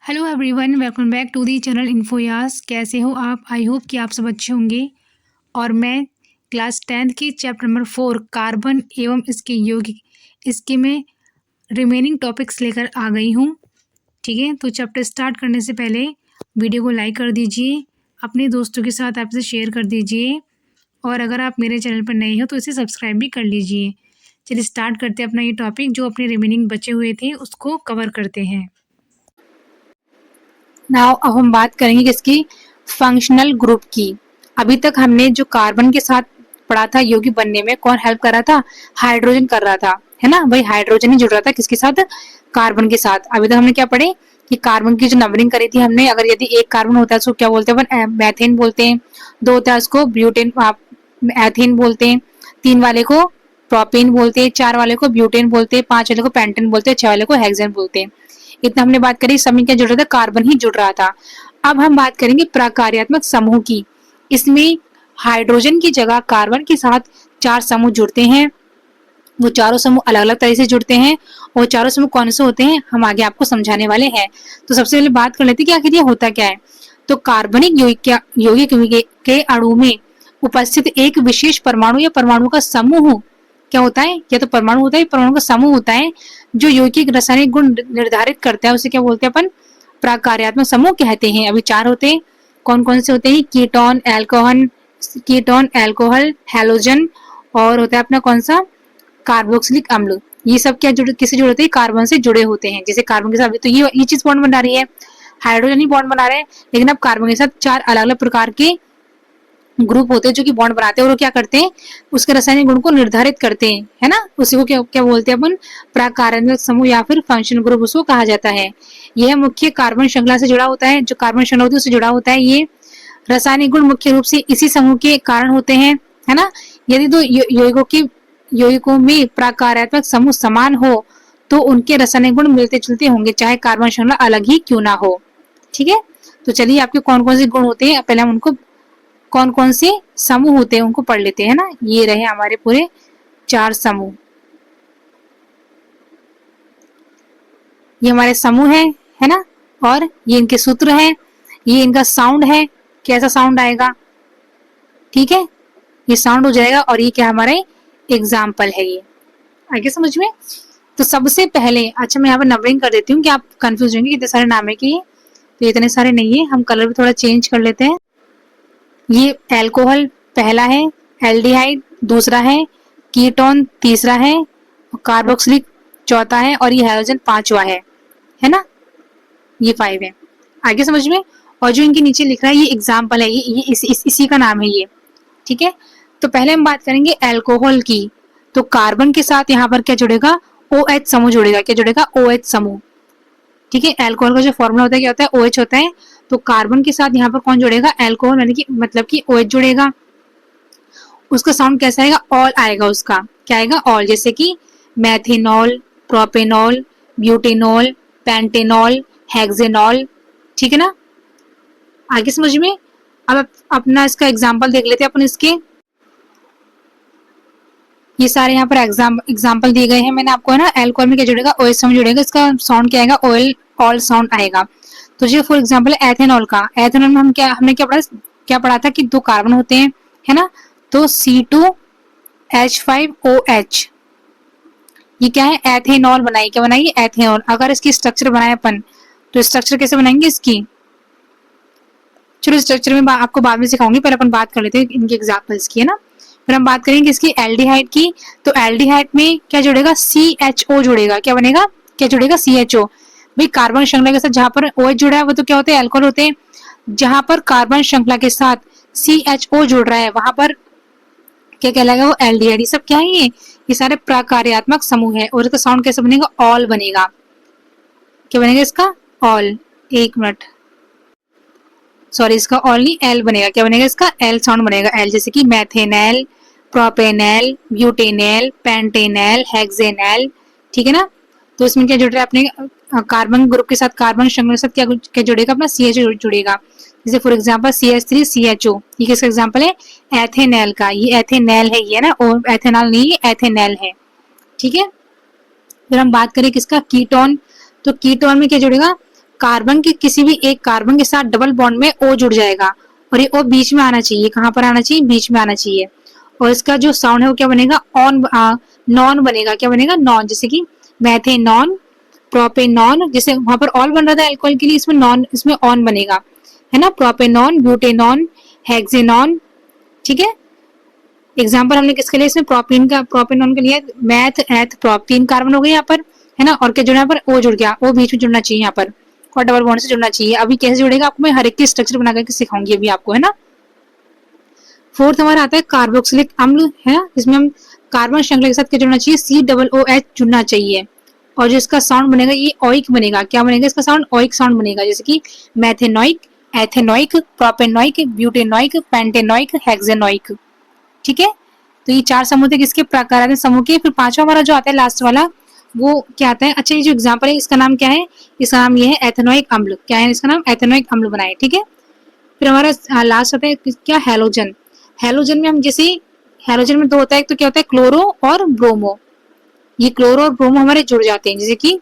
Hello everyone, welcome back to the channel इन्फोयास। कैसे हो आप? आई होप कि आप सब अच्छे होंगे। और मैं क्लास 10th की चैप्टर नंबर 4 कार्बन एवं इसके यौगिक इसके में रिमेनिंग टॉपिक्स लेकर आ गई हूँ। ठीक है, तो चैप्टर स्टार्ट करने से पहले वीडियो को लाइक कर दीजिए, अपने दोस्तों के साथ आपसे शेयर कर दीजिए, और अगर आप मेरे चैनल पर नए हो तो इसे सब्सक्राइब भी कर लीजिए। चलिए स्टार्ट करते हैं अपना ये टॉपिक, जो अपने रिमेनिंग बचे हुए थे उसको कवर करते हैं। नाउ अब हम बात करेंगे किसकी? फंक्शनल ग्रुप की। अभी तक हमने जो कार्बन के साथ पढ़ा था यौगिक बनने में, कौन हेल्प कर रहा था? हाइड्रोजन कर रहा था, है ना। वही हाइड्रोजन ही जुड़ रहा था किसके साथ? कार्बन के साथ। अभी तक हमने क्या पढ़े कि कार्बन की जो नंबरिंग करी थी हमने, अगर यदि एक कार्बन होता है उसको क्या बोलते हैं? मैथेन बोलते हैं। दो होता है उसको ब्यूटेन एथेन बोलते हैं। तीन वाले को प्रोपेन बोलते हैं। चार वाले को ब्यूटेन बोलते हैं। पांच वाले को पेंटेन बोलते हैं। छह वाले को हेक्सेन बोलते हैं। इतना हमने बात करी। सब में क्या जुड़ रहा था? कार्बन ही जुड़ रहा था। अब हम बात करेंगे प्रकार्यात्मक समूह की। इसमें हाइड्रोजन की जगह कार्बन के साथ चार समूह जुड़ते हैं। वो चारों समूह अलग अलग तरह से जुड़ते हैं, और चारों समूह कौन से होते हैं हम आगे आपको समझाने वाले हैं। तो सबसे पहले बात कर लेते हैं कि आखिर ये होता क्या है। तो कार्बनिक यौगिक के अणु में उपस्थित एक विशेष परमाणु या परमाणु का समूह क्या होता है? या तो परमाणु होता है, परमाणु का समूह होता है, जो यौगिक रासायनिक गुण निर्धारित करता है। उसे क्या बोलते हैं अपन? प्रकार्यात्मक समूह कहते हैं। अभी चार होते हैं। कौन कौन से होते हैं? कीटोन, अल्कोहल, हैलोजन, और होता है अपना कौन सा? कार्बोक्सिलिक अम्ल। ये सब क्या जुड़े, किससे जुड़े होते हैं? कार्बन से जुड़े होते हैं। जैसे कार्बन के साथ तो ये चीज बॉन्ड बना रही है, हाइड्रोजन ही बॉन्ड बना रहे हैं, लेकिन अब कार्बन के साथ चार अलग अलग प्रकार के ग्रुप होते हैं जो कि बॉन्ड बनाते हैं, और वो क्या करते हैं? उसके रासायनिक गुण को निर्धारित करते हैं, है ना। उसी को क्या क्या बोलते हैं अपन? प्रकार्यात्मक समूह या फिर फंक्शन ग्रुप उसको कहा जाता है। यह मुख्य कार्बन श्रृंखला से जुड़ा होता है। जो कार्बन श्रृंखला होती है उससे जुड़ा होता है। ये रासायनिक गुण मुख्य रूप से इसी समूह के कारण होते हैं, है ना। यदि दो यौगिकों में प्रकार्यात्मक समूह समान हो तो उनके रासायनिक गुण मिलते जुलते होंगे, चाहे कार्बन श्रृंखला अलग ही क्यों ना हो। ठीक है, तो चलिए आपके कौन कौन से गुण होते हैं पहले हम उनको, कौन कौन से समूह होते हैं उनको पढ़ लेते हैं ना। ये रहे हमारे पूरे चार समूह। ये हमारे समूह है ना। और ये इनके सूत्र है, ये इनका साउंड है, कैसा साउंड आएगा। ठीक है, ये साउंड हो जाएगा, और ये क्या हमारे एग्जाम्पल है। ये आगे समझ में। तो सबसे पहले अच्छा मैं यहाँ पर नंबरिंग कर देती हूँ कि आप कंफ्यूज होंगे कितने सारे नाम है कि, तो इतने सारे नहीं है, हम कलर भी थोड़ा चेंज कर लेते हैं। ये एल्कोहल पहला है, एल्डिहाइड दूसरा है, कीटोन तीसरा है, कार्बोक्सिलिक चौथा है, और ये हाइड्रोजन पांचवा है ना। ये 5 है। आगे समझ में। और जो इनके नीचे लिख रहा है ये एग्जाम्पल है, ये इसी का नाम है ये। ठीक है, तो पहले हम बात करेंगे अल्कोहल की। तो कार्बन के साथ यहाँ पर क्या जुड़ेगा? OH समूह जुड़ेगा। क्या जुड़ेगा? OH समूह। ठीक है, अल्कोहल का जो फॉर्मूला होता है क्या होता है? OH होता है। तो कार्बन के साथ यहाँ पर कौन जुड़ेगा? अल्कोहल, यानी कि मतलब कि OH जुड़ेगा। उसका साउंड कैसा आएगा? ऑल आएगा। उसका क्या आएगा? ऑल। जैसे कि methanol, propanol, butanol, pentanol, hexanol. ठीक है ना। आगे समझ में। अब अपना इसका एग्जाम्पल देख लेते हैं अपन इसके। ये सारे यहाँ पर एग्जाम्पल दिए गए हैं मैंने आपको, है ना। अल्कोहल में क्या जुड़ेगा? OH समूह जुड़ेगा। इसका साउंड क्या आएगा? ऑयल, ऑल साउंड आएगा। तो जो फॉर एग्जाम्पल है एथेनॉल का। एथेनॉल में हमने क्या पढ़ा था कि दो कार्बन होते हैं, है ना। तो C2H5OH, ये क्या है? एथेनॉल बनाई। क्या बनाई? एथेनॉल। अगर इसकी स्ट्रक्चर बनाए अपन, तो स्ट्रक्चर कैसे बनाएंगे इसकी? चलो स्ट्रक्चर में आपको बाद में सिखाऊंगी, पहले अपन बात कर लेते हैं इनके एग्जाम्पल्स की, है ना। फिर हम बात करेंगे इसकी एल्डिहाइड की। तो एल्डिहाइड में क्या जुड़ेगा? CHO जुड़ेगा। क्या बनेगा? क्या जुड़ेगा? CHO। भाई कार्बन श्रृंखला के साथ जहां पर OH जुड़ा है वो तो क्या होते हैं? अल्कोहल होते हैं। जहां पर कार्बन श्रृंखला के साथ CHO जुड़ रहा है वहां पर क्या कहलाएगा? वो एल्डिहाइड। ये सब क्या है? ये सारे प्रकार्यात्मक समूह है। और इसका साउंड कैसे बनेगा? ऑल बनेगा। क्या बनेगा इसका? ऑल। एक मिनट, सॉरी, इसका ऑल नहीं, एल बनेगा। क्या बनेगा इसका? एल साउंड बनेगा। एल, जैसे कि मैथेनल, प्रोपेनल, ब्यूटेनल, पेंटेनल, हेक्सेनल। ठीक है ना। तो इसमें क्या जुड़ रहा है अपने कार्बन ग्रुप के साथ, कार्बन श्रृंखला के साथ क्या क्या जुड़ेगा? अपना CHO जुड़ेगा। जैसे फॉर एग्जांपल CH3CHO, ये किसका एग्जांपल है? एथेनल का। ये एथेनल है, ये ना, और एथेनॉल नहीं, ये एथेनल है। ठीक है। फिर हम बात करें किसका? कीटोन। तो कीटोन में क्या जुड़ेगा? कार्बन के किसी भी एक कार्बन के साथ डबल बॉन्ड में O जुड़ जाएगा और ये O बीच में आना चाहिए। कहाँ पर आना चाहिए? बीच में आना चाहिए। और इसका जो साउंड है वो क्या बनेगा? नॉन बनेगा। क्या बनेगा? नॉन। जैसे कि मैथेनॉन, प्रोपेनॉन, जैसे वहां पर ऑल बन रहा था अल्कोहल के लिए, इसमें नॉन, इसमें ऑन बनेगा, है ना। प्रोपेनॉन, ब्यूटेनॉन, हेक्सेनॉन, ठीक है। एग्जाम्पल हमने किसके लिए इसमें प्रोपेनॉन के लिए मैथ एथ प्रोप, 3 कार्बन हो गए यहाँ पर, है ना। और क्या जुड़ा? यहाँ पर O जुड़ गया, O बीच में जुड़ना चाहिए यहाँ पर और डबल बॉन्ड से जुड़ना चाहिए। अभी कैसे जुड़ेगा आपको मैं हर एक की स्ट्रक्चर बना करके सिखाऊंगी अभी आपको, है ना। फोर्थ हमारा आता है कार्बोक्सिलिक अम्ल, है ना, जिसमें हम कार्बन श्रृंखला के साथ क्या जुड़ना चाहिए? COOH जुड़ना चाहिए। और जो इसका साउंड बनेगा ये ओइक बनेगा। क्या बनेगा इसका साउंड? ओइक साउंड बनेगा। जैसे कि methanoic, ethanoic, propanoic, butanoic, pentanoic, hexanoic, ठीक है। तो ये 4 समूह थे किसके? प्राकारांत समूह के। फिर 5वां हमारा जो आता है लास्ट वाला, वो क्या आता है? अच्छा, ये जो एग्जाम्पल है इसका नाम क्या है? इसका नाम ये है एथेनोइक अम्ल। क्या है इसका नाम? एथेनोइक अम्ल बनाए, ठीक है। फिर हमारा लास्ट आता है क्या? हैलोजन। हैलोजन में हम जैसे हैलोजन में 2 होता है, एक तो क्या होता है? क्लोरो और ब्रोमो। ये क्लोरो और ब्रोमो हमारे जुड़ जाते हैं, जैसे कि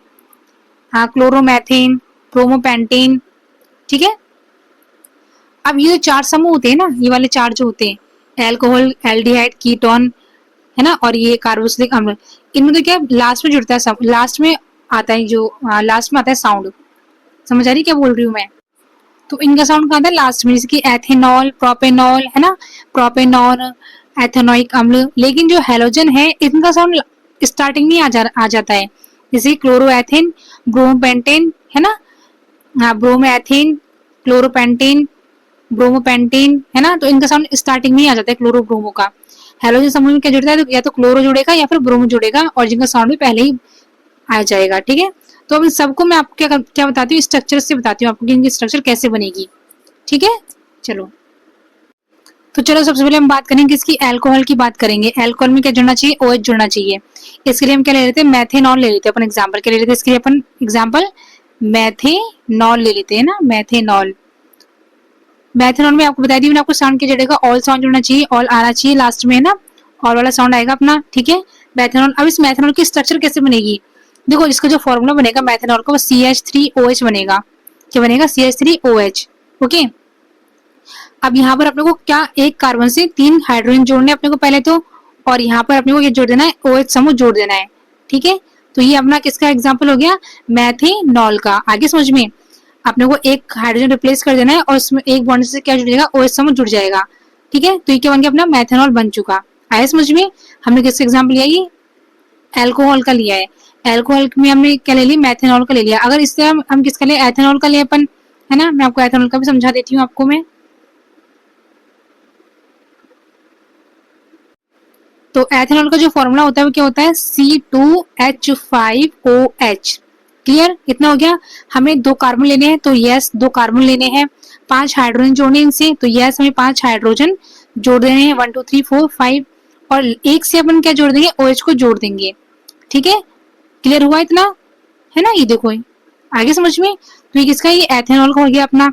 क्लोरोमैथेन, ब्रोमोपेंटेन, ठीक है। अब ये जो 4 समूह होते हैं ना, ये वाले 4 जो होते हैं, एल्कोहल, एल्डिहाइड, कीटोन, है ना, और ये कार्बोक्सिलिक अम्ल, इनमें तो क्या लास्ट में जुड़ता है, सब लास्ट में आता है, जो लास्ट में आता है साउंड। समझ आ रही क्या बोल रही हूँ मैं? तो इनका साउंड कहाँ आता है? लास्ट में, जैसे कि एथेनॉल, प्रोपेनॉल, है ना, प्रोपेनॉन, एथेनोइक अम्ल। लेकिन जो हैलोजन है इनका साउंड स्टार्टिंग में आ जाता है, जैसे क्लोरोएथेन, ब्रोमोपेंटेन, है ना, ब्रोमोएथेन, क्लोरोपेंटेन, ब्रोमोपेंटेन, है ना। तो इनका साउंड स्टार्टिंग में ही आ जाता है क्लोरो ब्रोमो का। हैलोजन समूह में क्या जुड़ता है? तो या तो क्लोरो जुड़ेगा या फिर ब्रोमो जुड़ेगा, और जिनका साउंड भी पहले ही आ जाएगा, ठीक है। तो अब इन सबको मैं आपको क्या बताती हूँ? स्ट्रक्चर से बताती हूँ आपको कि इनकी स्ट्रक्चर कैसे बनेगी, ठीक है। चलो, तो चलो सबसे पहले हम बात करेंगे किसकी? अल्कोहल की बात करेंगे। अल्कोहल में क्या जुड़ना चाहिए? OH जुड़ना चाहिए। इसके लिए हम क्या ले लेते हैं? मैथेनॉल ले लेते हैं अपन। एग्जाम्पल क्या ले लेते हैं इसके लिए? अपन एग्जाम्पल मैथेनॉल ले लेते हैं ना, मैथेनॉल। मैथेनॉल में आपको बता दी मैंने, आपको साउंड क्या जुड़ेगा? ऑल साउंड जुड़ना चाहिए, ऑल आना चाहिए लास्ट में, है ना, ऑल वाला साउंड आएगा अपना, ठीक है। मैथेनॉल, अब इस मैथेनॉल की स्ट्रक्चर कैसे बनेगी? देखो, इसका जो फॉर्मूला बनेगा मैथेनॉल का, वो CH3OH बनेगा। क्या बनेगा? CH3OH, okay. अब यहाँ पर अपने को क्या, एक कार्बन से 3 हाइड्रोजन जोड़ने अपने को पहले तो, और यहाँ पर अपने को ये जोड़ देना है, OH समूह जोड़ देना है, ठीक है। तो ये अपना किसका एग्जाम्पल हो गया? मैथेनॉल का। आगे समझ में, अपने को एक हाइड्रोजन रिप्लेस कर देना है और उसमें एक बॉन्ड से क्या जुड़ जाएगा? OH समूह जुड़ जाएगा, ठीक है। तो ये क्या बन गया? अपना मैथेनॉल बन चुका। आया समझ में? हमने किसका एग्जाम्पल लिया? ये एल्कोहल का लिया है। एल्कोहल में हमने क्या ले लिया? मैथेनॉल का ले लिया। अगर इससे हम किसका लिए? एथेनॉल का लिए अपन, है ना। मैं आपको एथेनॉल का भी समझा देती हूँ आपको मैं। तो एथेनॉल का जो फॉर्मूला होता है वो क्या होता है? C2H5OH। क्लियर? कितना हो गया? हमें 2 कार्बन लेने हैं, तो यस 2 कार्बन लेने हैं, 5 हाइड्रोजन जोड़ने इनसे, तो यस हमें 5 हाइड्रोजन जोड़ देने हैं, 1 2 3 4 5, और एक से अपन क्या जोड़ देंगे? OH को जोड़ देंगे, ठीक है। क्लियर हुआ इतना? है ना, ये देखो आगे समझ में। तो ये किसका? ये एथेनॉल का हो गया अपना।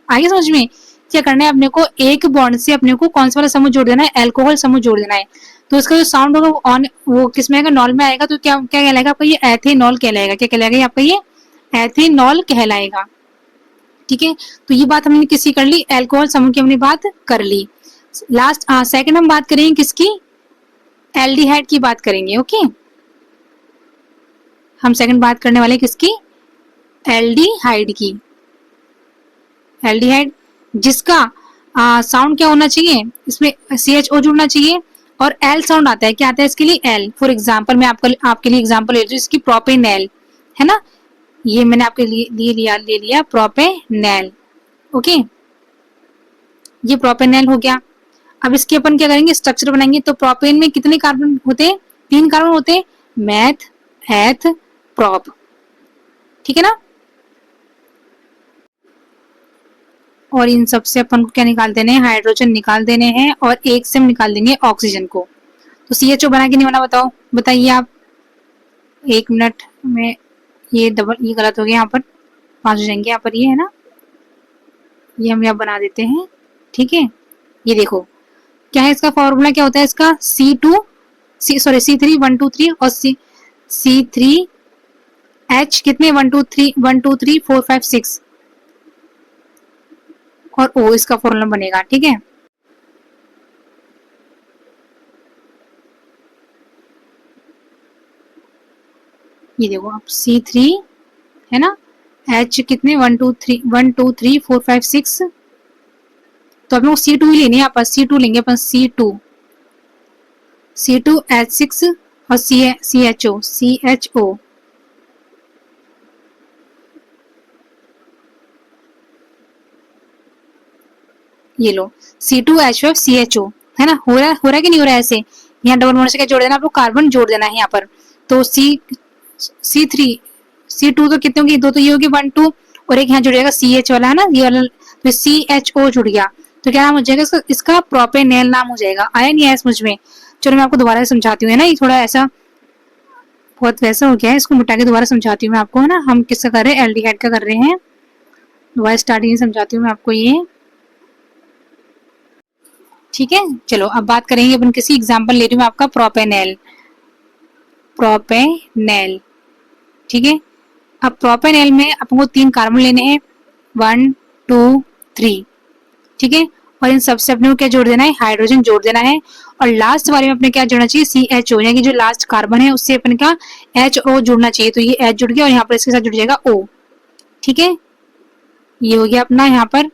आगे समझ में, क्या करना है अपने को? एक बॉन्ड से अपने को कौन सा वाला समूह जोड़ देना है? अल्कोहल समूह जोड़ देना है। तो इसका जो साउंड होगा वो ऑन, वो किस में आएगा? नॉल में आएगा। तो क्या क्या कहलाएगा आपका? ये एथेनॉल कहलाएगा। क्या कहलाएगा ये आपका? ये एथेनॉल कहलाएगा, ठीक है। तो ये बात हमने किसकी कर ली? अल्कोहल समूह की हमने बात कर ली। लास्ट सेकंड हम बात करेंगे किसकी? एल्डिहाइड की बात करेंगे, ओके। हम सेकंड बात करने वाले किसकी? एल्डिहाइड की। एल्डिहाइड जिसका साउंड क्या होना चाहिए? इसमें CHO जुड़ना चाहिए और L साउंड आता है। क्या आता है इसके लिए? L। फॉर एग्जाम्पल मैं आपके लिए एग्जाम्पल ले रही हूँ, इसकी प्रोपेनॉल, है ना। ये मैंने आपके लिए ले लिया प्रोपेनॉल, ओके। ये प्रोपेनॉल हो गया। अब इसके अपन क्या करेंगे? स्ट्रक्चर बनाएंगे। तो प्रोपेन में कितने कार्बन होते हैं? 3 कार्बन होते हैं, मैथ, एथ, प्रोप, ठीक है ना। और इन सब से अपन को क्या निकाल देने हैं? हाइड्रोजन निकाल देने हैं, और एक से हम निकाल देंगे ऑक्सीजन को। तो CHO बना के नहीं बना? बताओ, बताइए आप। 1 मिनट में, ये गलत हो गया, यहाँ पर 5 हो जाएंगे, यहाँ पर ये है ना, ये हम यहाँ बना देते हैं, ठीक है। ये देखो क्या है इसका फॉर्मूला, क्या होता है इसका? C3 1 2 3 और C3 H कितने 1 2 3 और O इसका फॉर्मूला बनेगा, ठीक है। ये देखो अब C3 है ना, H कितने 1 2 3 तो अपन को C2 ही लेनी है, यहाँ पर C2 लेंगे अपन, C2 H6 और CHO ये लो C2H5CHO है ना, हो रहा है कि नहीं हो रहा है ऐसे। यहाँ डबल बॉन्ड से क्या जोड़ देना, आपको कार्बन जोड़ देना है यहाँ पर। तो C3 C2 तो कितने होंगे, दो तो ये होगी 1 2 और एक यहाँ जुड़ जाएगा CH वाला है ना, ये वाला, तो CHO जुड़ गया। तो क्या नाम हो जाएगा इसका प्रोपेनेल नाम हो जाएगा। आया नहीं आया समझ में? चलो मैं आपको दोबारा समझाती हूँ, है ना, ये थोड़ा ऐसा बहुत वैसा हो गया है, इसको मिटा के दोबारा समझाती हूँ मैं आपको, है ना। हम किसका कर रहे हैं, एल्डिहाइड का कर रहे हैं। दोबारा स्टार्टिंग समझाती हूँ मैं आपको ये, ठीक है। चलो अब बात करेंगे अपन, किसी एग्जांपल ले रही हूँ आपका प्रोपेनेल, ठीक है। अब प्रोपेनेल में अपन को 3 कार्बन लेने हैं, 1 2 3, ठीक है। और इन सबसे अपने को क्या जोड़ देना है, हाइड्रोजन जोड़ देना है। और लास्ट वाले में अपने क्या जोड़ना चाहिए, CHO, यानी कि जो लास्ट कार्बन है उससे अपन का HO जुड़ना चाहिए। तो ये H जुड़ गया और यहाँ पर इसके साथ जुड़ जाएगा O, ठीक है। ये हो गया अपना यहाँ पर,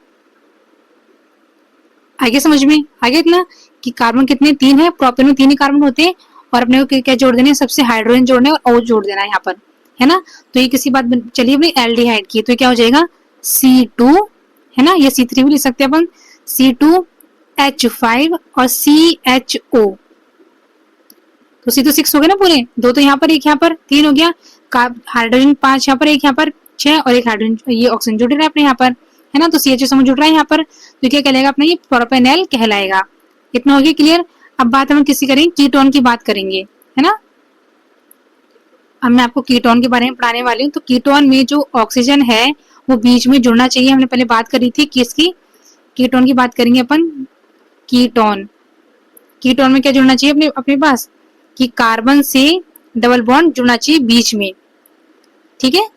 आगे समझ में आ गया इतना कि कार्बन कितने 3 है, प्रोपेन में 3 ही कार्बन होते हैं और अपने को क्या जोड़ देने, सबसे हाइड्रोजन जोड़ने और O जोड़ देना है यहाँ पर, है ना। तो ये किसी बात चलिए अपनी एल्डिहाइड की, तो क्या हो जाएगा C2, है ना, ये C3 भी लिख सकते हैं अपन, C2H5 और CHO। तो C तो 6 हो गए ना पूरे, दो तो यहाँ पर एक यहाँ पर 3 हो गया, हाइड्रोजन 5 यहाँ पर, एक यहाँ पर 6 और एक हाइड्रोजन, ये ऑक्सीजन जुड़ रहा है अपने यहाँ पर, है ना। तो CHO समूह जुड़ रहा है यहाँ पर, तो क्या कहलाएगा अपना, ये प्रोपेनेल कहलाएगा। इतना हो गया क्लियर। अब बात हम किसी करेंगे, कीटोन की बात करेंगे, है ना। अब मैं आपको कीटोन के बारे में पढ़ाने वाली हूँ। तो कीटोन में जो ऑक्सीजन है वो बीच में जुड़ना चाहिए, हमने पहले बात करी थी किसकी, कीटोन की बात करेंगे अपन। कीटोन में क्या जुड़ना चाहिए अपने अपने पास, कि कार्बन से डबल बॉन्ड जुड़ना चाहिए बीच में, ठीक है।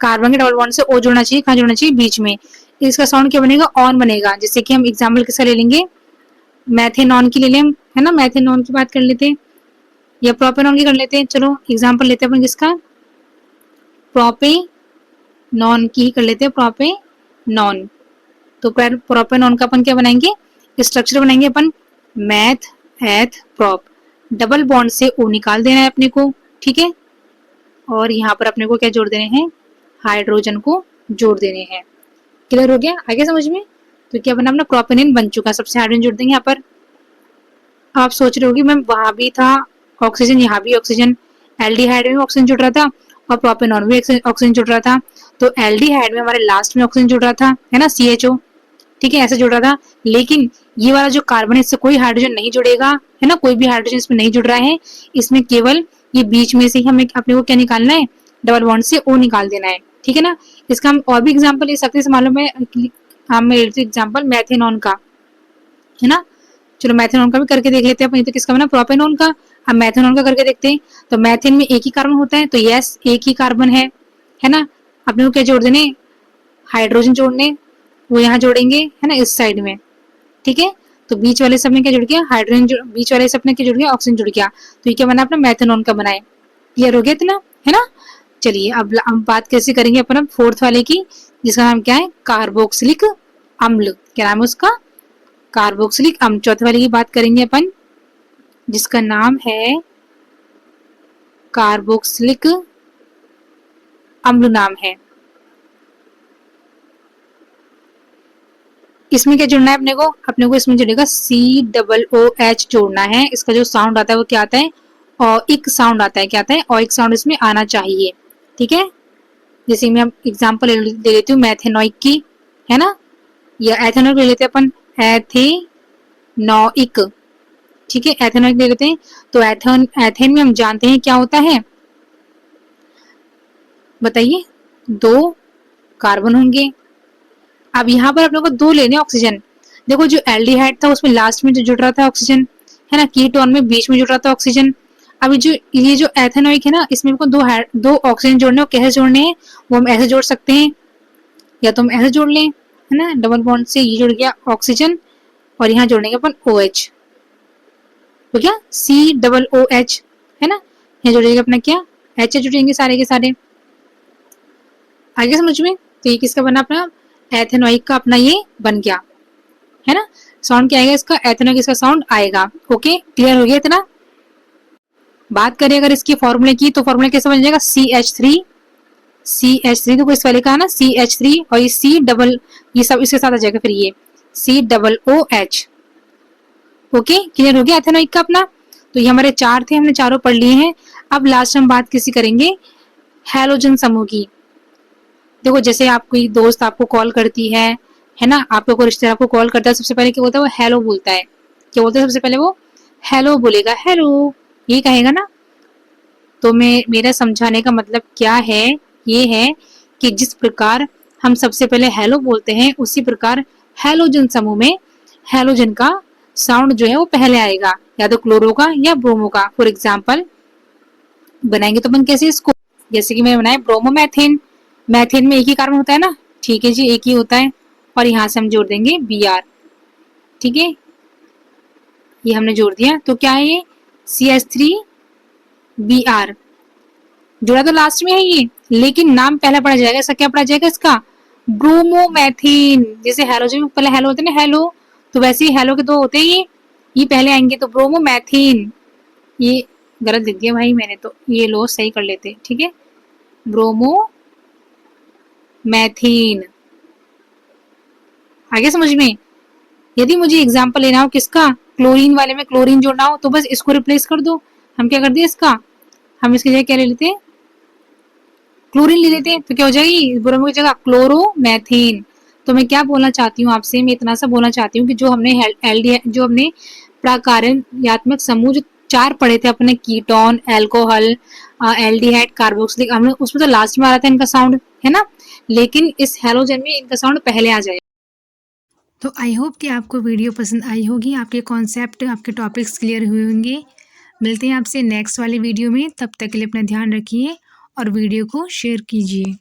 कार्बन के डबल बॉन्ड से O जुड़ना चाहिए, कहाँ जुड़ना चाहिए, बीच में। इसका साउंड क्या बनेगा, ऑन बनेगा। जैसे कि हम एग्जाम्पल किसका ले लेंगे, मैथेनॉन की ले लें, है ना, मैथेनॉन की बात कर लेते हैं या प्रोपेनॉन की कर लेते हैं। चलो एग्जाम्पल लेते हैं अपन किसका, प्रोपेनॉन की कर लेते हैं, प्रोपेनॉन। तो प्रोपेनॉन का अपन क्या बनाएंगे, स्ट्रक्चर बनाएंगे अपन, meth eth prop, double bond से O निकाल देना है अपने को, ठीक है। और यहाँ पर अपने को क्या जोड़ देने हैं, हाइड्रोजन को जोड़ देने हैं। क्लियर हो गया, आगे समझ में? तो क्या बना अपना, प्रोपेनिन बन चुका, सबसे हाइड्रोजन जोड़ देंगे यहाँ पर। आप सोच रहे होगी मैम वहां भी था ऑक्सीजन, यहाँ भी ऑक्सीजन, एल्डिहाइड में ऑक्सीजन जुड़ रहा था और प्रोपेनॉन में ऑक्सीजन जुड़ रहा था। तो एल्डिहाइड में हमारे लास्ट में ऑक्सीजन जुड़ रहा था, है ना, CHO, ठीक है, ऐसे जुड़ रहा था। लेकिन ये वाला जो कार्बन है इससे कोई हाइड्रोजन नहीं जुड़ेगा, है ना, कोई भी हाइड्रोजन इसमें नहीं जुड़ रहा है। इसमें केवल ये बीच में से ही हमें अपने को क्या निकालना है, डबल बॉन्ड से O निकाल देना है, ठीक है ना। इसका हम और भी एग्जाम्पल ले सकते हैं, मालूम है, हम ले लेते एग्जाम्पल मैथेनॉन का, है ना। चलो मैथेनॉन का भी करके देख लेते हैं अपन। तो किसका बना, प्रोपेनॉन का। अब मैथेनॉन का करके देखते हैं। तो मैथेन में एक ही कार्बन होता है, तो यस एक ही कार्बन है ना। अपने को क्या जोड़ देने, हाइड्रोजन जोड़ने, वो यहाँ जोड़ेंगे, है ना, इस साइड में, ठीक है। तो बीच वाले सब में क्या जुड़ गया, हाइड्रोजन, बीच वाले सब में क्या जुड़ गया, ऑक्सीजन जुड़ गया। तो ये क्या बना अपना, मैथेनॉन का बनाए। क्लियर हो गया इतना, है ना। चलिए अब हम बात कैसे करेंगे अपन फोर्थ वाले की, जिसका नाम क्या है, कार्बोक्सिलिक अम्ल। क्या नाम है उसका, कार्बोक्सिलिक अम्ल। चौथे वाले की बात करेंगे अपन, जिसका नाम है कार्बोक्सिलिक अम्ल नाम है। इसमें क्या जुड़ना है अपने को इसमें जुड़ेगा COOH जोड़ना है। इसका जो साउंड आता है वो क्या आता है, ऑइक साउंड आता है। क्या आता है, ऑइक साउंड इसमें आना चाहिए, ठीक है। जैसे मैं एग्जांपल ले लेती हूँ मैथेनॉइक की, है ना, या एथेनॉइक ले लेते हैं अपन, एथेनॉइक, ठीक है, एथेनॉइक ले लेते हैं। तो एथेन में हम जानते हैं क्या होता है, बताइए, 2 कार्बन होंगे। अब यहाँ पर अपने को 2 लेने ऑक्सीजन। देखो जो एल्डिहाइड था उसमें लास्ट में जो जुड़ रहा था ऑक्सीजन, है ना, कीटोन में बीच में जुड़ रहा था ऑक्सीजन। अभी जो ये जो एथेनोइक है ना, इसमें हमको दो ऑक्सीजन जोड़ने, कैसे जोड़ने हैं वो हम ऐसे जोड़ सकते हैं, या तो हम ऐसे जोड़ लें, है ना, डबल बॉन्ड से ये जुड़ गया ऑक्सीजन, और यहाँ जोड़ेंगे अपन OH, तो क्या COOH, है ना, यहाँ जोड़ेगा अपना क्या H जुड़ेंगे सारे के सारे। आगे समझ में, तो ये किसका बना अपना एथेनोइक का अपना ये बन गया, है ना। साउंड क्या आएगा इसका, एथेनोइक इसका साउंड आएगा। ओके, क्लियर हो गया इतना। बात करें अगर इसकी फॉर्मूले की, तो फॉर्मूला कैसे बन जाएगा, CH3 तो इस वाले का है ना CH3, और ये C डबल, ये सब इसके साथ आ जाएगा फिर ये COOH। ओके, क्लियर हो गया एथेनोइक का अपना। तो ये हमारे 4 थे, हमने चारों पढ़ लिए हैं। अब लास्ट हम बात किसी करेंगे हैलोजन समूह की। देखो जैसे आप कोई दोस्त आपको कॉल करती है ना, आपको कोई रिश्तेदार आपको कॉल करता है, सबसे पहले क्या बोलता है, वो हेलो बोलता है। क्या बोलता है सबसे पहले, वो हेलो बोलेगा, हेलो ये कहेगा ना। तो मेरा समझाने का मतलब क्या है, ये है कि जिस प्रकार हम सबसे पहले हेलो बोलते हैं, उसी प्रकार हैलोजन समूह में हैलोजन का साउंड जो है वो पहले आएगा, या तो क्लोरो का या ब्रोमो का। फॉर एग्जाम्पल बनाएंगे तो अपन कैसे इसको, जैसे कि मैंने बनाया ब्रोमोमेथेन, मैथेन में एक ही कार्बन होता है ना, ठीक है जी, एक ही होता है, और यहाँ से हम जोड़ देंगे Br, ठीक है, ये हमने जोड़ दिया। तो क्या है ये CH3Br, जोड़ा तो लास्ट में है ये, लेकिन नाम पहला पढ़ा जाएगा, इसका क्या पढ़ा जाएगा, इसका ब्रोमोमेथेन। जैसे हेलोजन पहले हेलो होते हैं ना, हेलो, तो वैसे ही हेलो के दो होते हैं, ये पहले आएंगे, तो ब्रोमोमेथेन। ये गलत लिख दिया भाई मैंने, तो ये लो सही कर लेते, ठीक है, ब्रोमोमेथेन। आगे समझ में। यदि मुझे एग्जाम्पल लेना हो किसका, क्लोरीन वाले में क्लोरीन जोड़ना हो, तो बस इसको रिप्लेस कर दो। हम क्या कर दिए इसका, हम इसकी जगह क्या ले लेते हैं, क्लोरीन ले लेते हैं, तो क्या हो जाएगी ब्रोमो की जगह क्लोरोमेथेन। तो मैं क्या बोलना चाहती हूँ आपसे, मैं इतना सा बोलना चाहती हूँ कि जो हमने प्राकार्यात्मक समूह जो 4 पढ़े थे अपने, कीटोन, एल्कोहल, एल्डिहाइड, कार्बोक्सिलिक, हमने उसमें तो लास्ट में आ रहा था इनका साउंड, है ना, लेकिन इस हैलोजन में इनका साउंड पहले आ जाएगा। तो आई होप कि आपको वीडियो पसंद आई होगी, आपके कॉन्सेप्ट, आपके टॉपिक्स क्लियर हुए होंगे। मिलते हैं आपसे नेक्स्ट वाली वीडियो में, तब तक के लिए अपना ध्यान रखिए और वीडियो को शेयर कीजिए।